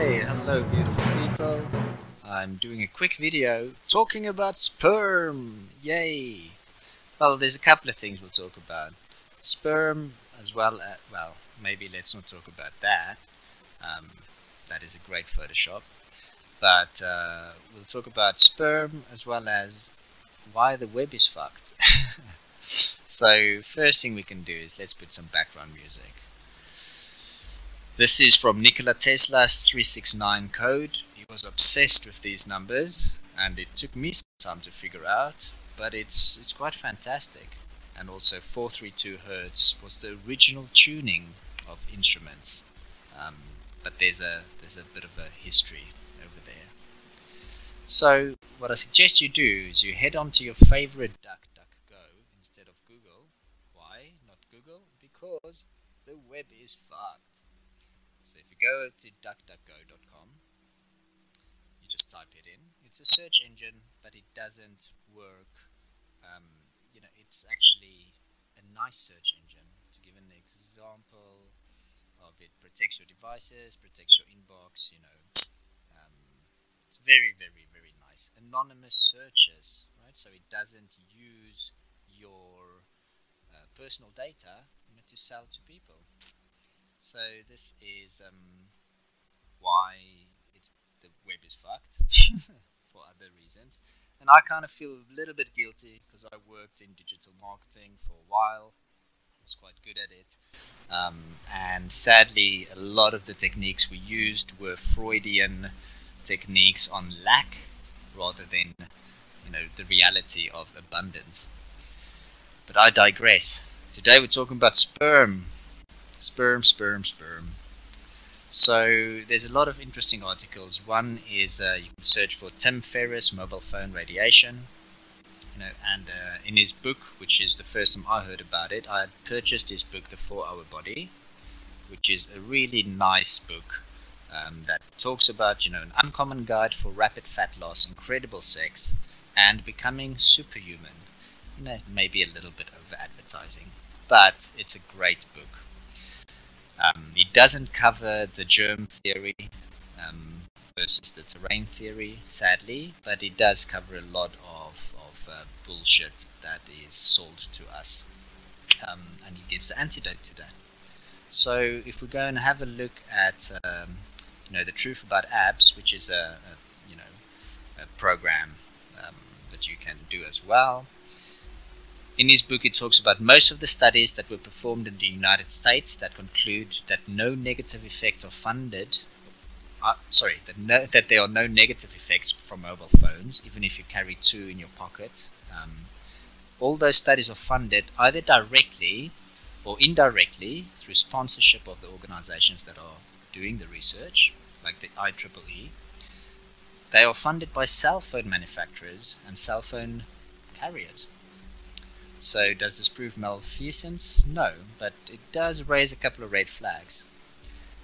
Okay, hello beautiful people. I'm doing a quick video talking about sperm. Yay! Well, there's a couple of things we'll talk about. Sperm as well as, well, maybe let's not talk about that. That is a great Photoshop. But we'll talk about sperm as well as why the web is fucked. So first thing we can do is let's put some background music. This is from Nikola Tesla's 369 code. He was obsessed with these numbers, and it took me some time to figure out, but it's quite fantastic. And also 432 Hertz was the original tuning of instruments, but there's a bit of a history over there. So what I suggest you do is you head on to your favorite DuckDuckGo instead of Google. Why not Google? Because the web is fucked. So if you go to duckduckgo.com, you just type it in. It's a search engine, but it doesn't work. It's actually a nice search engine. To give an example of it, protects your devices, protects your inbox. It's very, very, very nice. Anonymous searches, right? So it doesn't use your personal data, to sell to people. So this is why the web is fucked for other reasons. And I kind of feel a little bit guilty because I worked in digital marketing for a while. I was quite good at it. And sadly, a lot of the techniques we used were Freudian techniques on lack rather than, the reality of abundance. But I digress. Today we're talking about sperm. Sperm. So there's a lot of interesting articles. One is you can search for Tim Ferriss mobile phone radiation, and in his book, which is the first time I heard about it, I had purchased his book, The 4-Hour Body, which is a really nice book that talks about an uncommon guide for rapid fat loss, incredible sex, and becoming superhuman. Maybe a little bit over advertising, but it's a great book. It doesn't cover the germ theory versus the terrain theory, sadly, but it does cover a lot of bullshit that is sold to us, and he gives the antidote to that. So if we go and have a look at the truth about abs, which is a program that you can do as well. In his book, it talks about most of the studies that were performed in the United States that conclude that no negative effect are funded. That there are no negative effects from mobile phones, even if you carry two in your pocket. All those studies are funded either directly or indirectly through sponsorship of the organizations that are doing the research, like the IEEE. They are funded by cell phone manufacturers and cell phone carriers. So does this prove malfeasance? No, but it does raise a couple of red flags.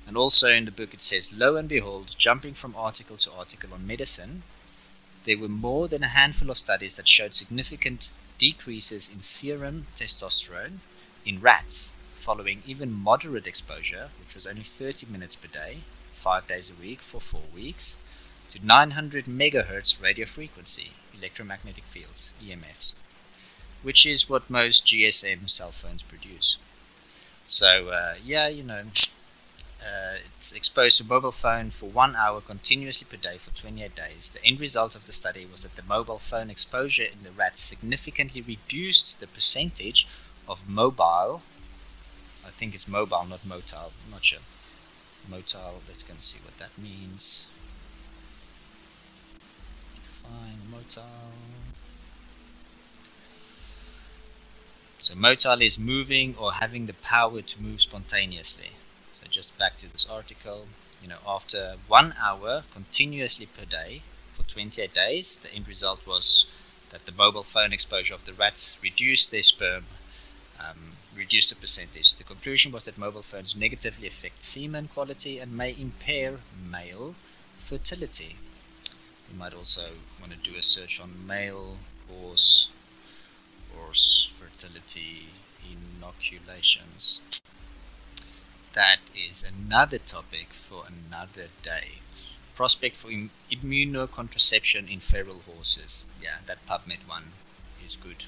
And also in the book it says, lo and behold, jumping from article to article on medicine, there were more than a handful of studies that showed significant decreases in serum testosterone in rats following even moderate exposure, which was only 30 minutes per day, 5 days a week for 4 weeks, to 900 megahertz radio frequency, electromagnetic fields, EMFs, which is what most GSM cell phones produce. So it's exposed to mobile phone for 1 hour continuously per day for 28 days. The end result of the study was that the mobile phone exposure in the rats significantly reduced the percentage of mobile, I think it's mobile, not motile, I'm not sure. Motile, let's go and see what that means. Fine, motile. So motile is moving or having the power to move spontaneously. So just back to this article, after 1 hour continuously per day for 28 days, the end result was that the mobile phone exposure of the rats reduced their sperm, reduced the percentage. The conclusion was that mobile phones negatively affect semen quality and may impair male fertility. You might also want to do a search on male horse fertility inoculations. That is another topic for another day. prospect for immunocontraception in feral horses. Yeah, that PubMed one is good.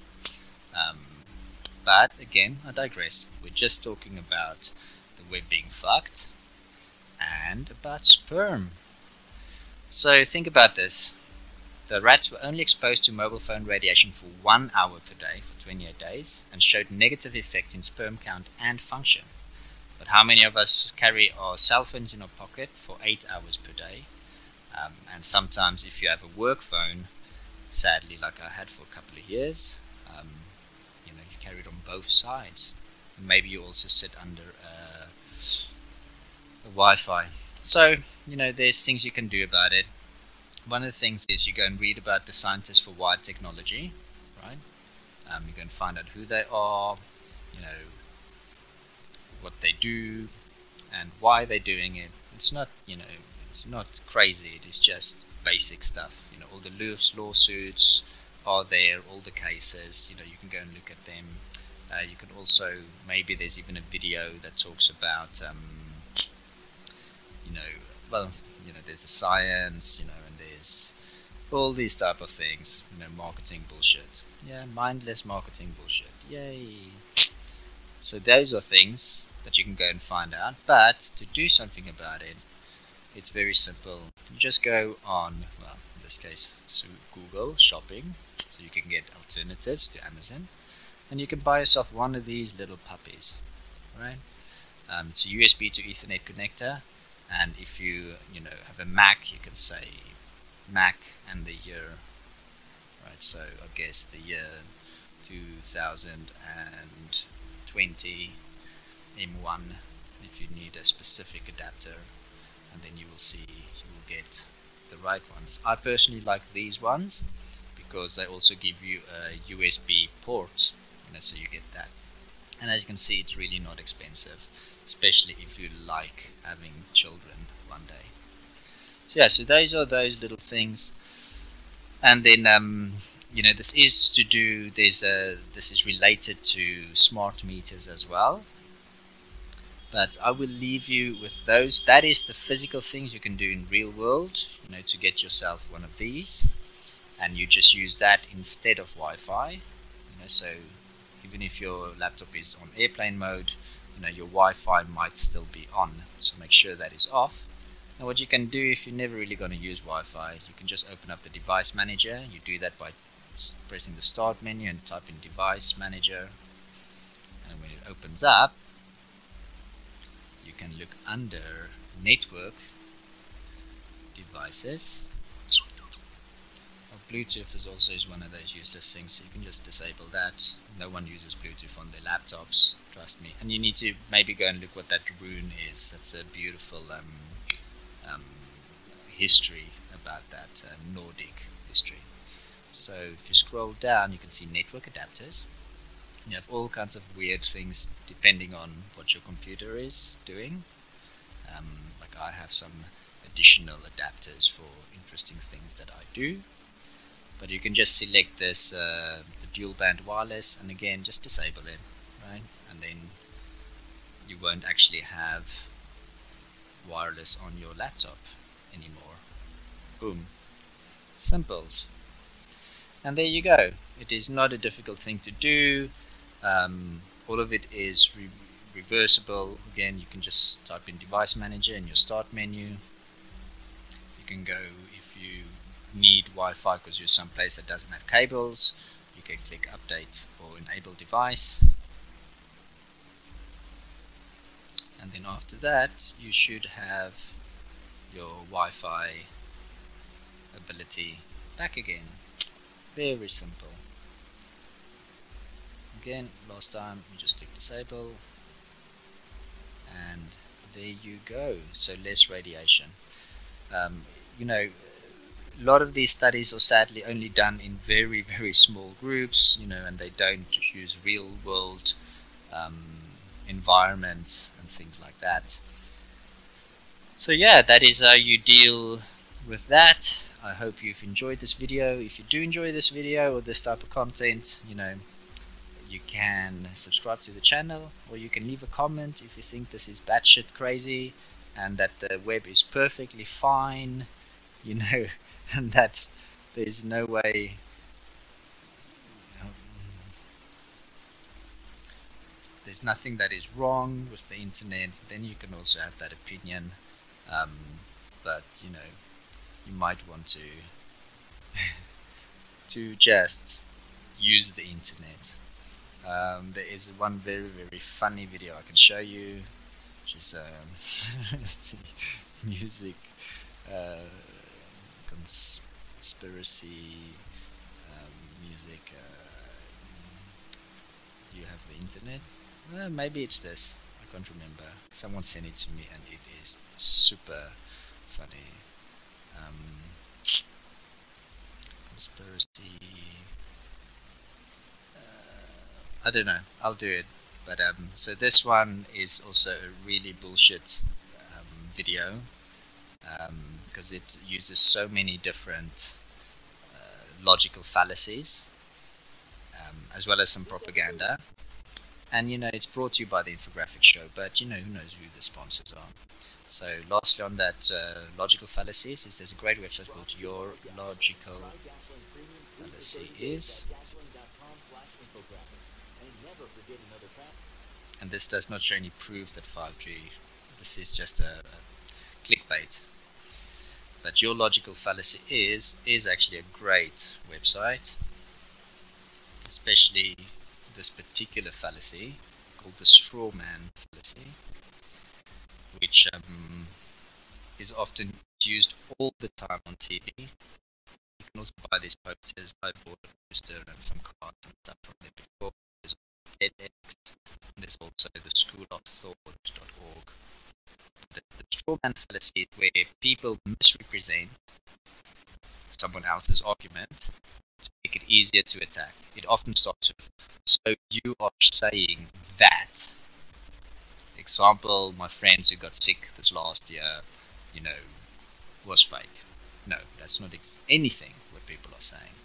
But again, I digress. We're just talking about the web being fucked and about sperm. So think about this. The rats were only exposed to mobile phone radiation for 1 hour per day for 28 days and showed negative effect in sperm count and function. But how many of us carry our cell phones in our pocket for 8 hours per day? And sometimes if you have a work phone, sadly like I had for a couple of years, you carry it on both sides. And maybe you also sit under a Wi-Fi. So, there's things you can do about it. One of the things is you go and read about the scientists for wired technology, right? You go and find out who they are, what they do, and why they're doing it. It's not, it's not crazy. It is just basic stuff. All the lawsuits are there, all the cases. You can go and look at them. You can also, maybe there's even a video that talks about, there's the science, and there's all these type of things, marketing bullshit. Yeah, mindless marketing bullshit. Yay. So those are things that you can go and find out, but to do something about it, it's very simple. You just go on, well, in this case, so Google shopping, so you can get alternatives to Amazon, and you can buy yourself one of these little puppies, right? It's a USB to Ethernet connector, and if you have a Mac, you can say Mac and the year, right? So I guess the year 2020 M1 if you need a specific adapter, and then you will see you will get the right ones. I personally like these ones because they also give you a USB port, so you get that. And as you can see, it's really not expensive, especially if you like having children one day. So yeah, so those are those little things. And then this is to do, this is related to smart meters as well, but I will leave you with those. That is the physical things you can do in real world, to get yourself one of these, and you just use that instead of Wi-Fi. So even if your laptop is on airplane mode, your Wi-Fi might still be on, so make sure that is off. Now what you can do if you're never really going to use Wi-Fi, you can just open up the device manager. You do that by pressing the start menu and type in device manager, and when it opens up, you can look under network devices. Bluetooth is also one of those useless things, so you can just disable that. No one uses Bluetooth on their laptops, trust me. And you need to maybe go and look what that rune is. That's a beautiful history about that, Nordic history. So if you scroll down, you can see network adapters. You have all kinds of weird things depending on what your computer is doing. Like I have some additional adapters for interesting things that I do. But you can just select this, the dual band wireless, and again just disable it, right? And then you won't actually have wireless on your laptop anymore. Boom. Simples. And there you go. It is not a difficult thing to do. All of it is reversible. Again, you can just type in device manager in your start menu. You can go, if you need Wi-Fi because you're someplace that doesn't have cables, you can click update or enable device, and then after that you should have your Wi-Fi ability back again. Very simple. Again, last time you just click disable, and there you go. So less radiation. A lot of these studies are sadly only done in very, very small groups, and they don't use real world environments and things like that. So yeah, that is how you deal with that. I hope you've enjoyed this video. If you do enjoy this video or this type of content, you can subscribe to the channel, or you can leave a comment if you think this is batshit crazy and that the web is perfectly fine you know, and that there's no way, there's nothing that is wrong with the internet, then you can also have that opinion. Um, but you know, you might want to just use the internet. There is one very funny video I can show you, which is music conspiracy music. You have the internet? Maybe it's this. I can't remember. Someone sent it to me, and it is super funny. Conspiracy. I don't know. I'll do it. But so this one is also a really bullshit video, because it uses so many different logical fallacies, as well as some propaganda. And you know, it's brought to you by the infographic show, but you know, who knows who the sponsors are. So lastly on that logical fallacies, is there's a great website called Your Logical Fallacy Is. And this does not show any proof that 5G, this is just a clickbait. But Your Logical Fallacy is actually a great website, especially this particular fallacy called the straw man fallacy, which is often used all the time on TV. You can also buy these posters. I bought a poster and some cards and stuff from there before. There's TEDx, and there's also the schoolofthought.org. The straw man fallacy is where people misrepresent someone else's argument to make it easier to attack. It often starts with, so you are saying that. Example, my friends who got sick this last year, you know, was fake. No, that's not anything what people are saying.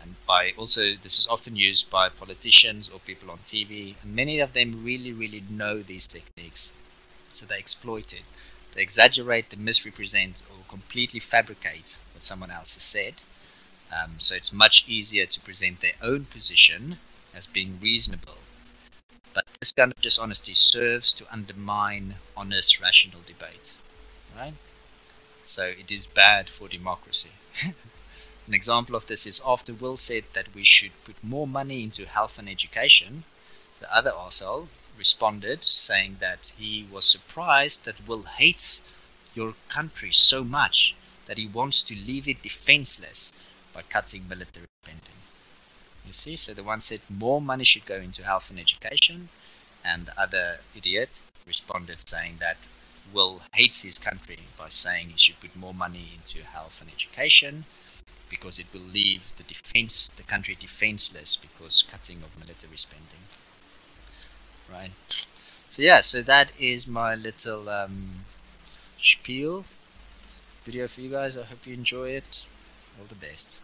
And by also, this is often used by politicians or people on TV, and many of them really know these techniques, so they exploit it. They exaggerate, they misrepresent, or completely fabricate what someone else has said. So it's much easier to present their own position as being reasonable. But this kind of dishonesty serves to undermine honest, rational debate. Right? So it is bad for democracy. An example of this is after Will said that we should put more money into health and education, the other arsehole responded saying that he was surprised that Will hates your country so much that he wants to leave it defenseless by cutting military spending. You see, so the one said more money should go into health and education, and the other idiot responded saying that Will hates his country by saying he should put more money into health and education because it will leave the country defenseless because cutting of military spending. Right. So yeah, so that is my little spiel video for you guys. I hope you enjoy it. All the best.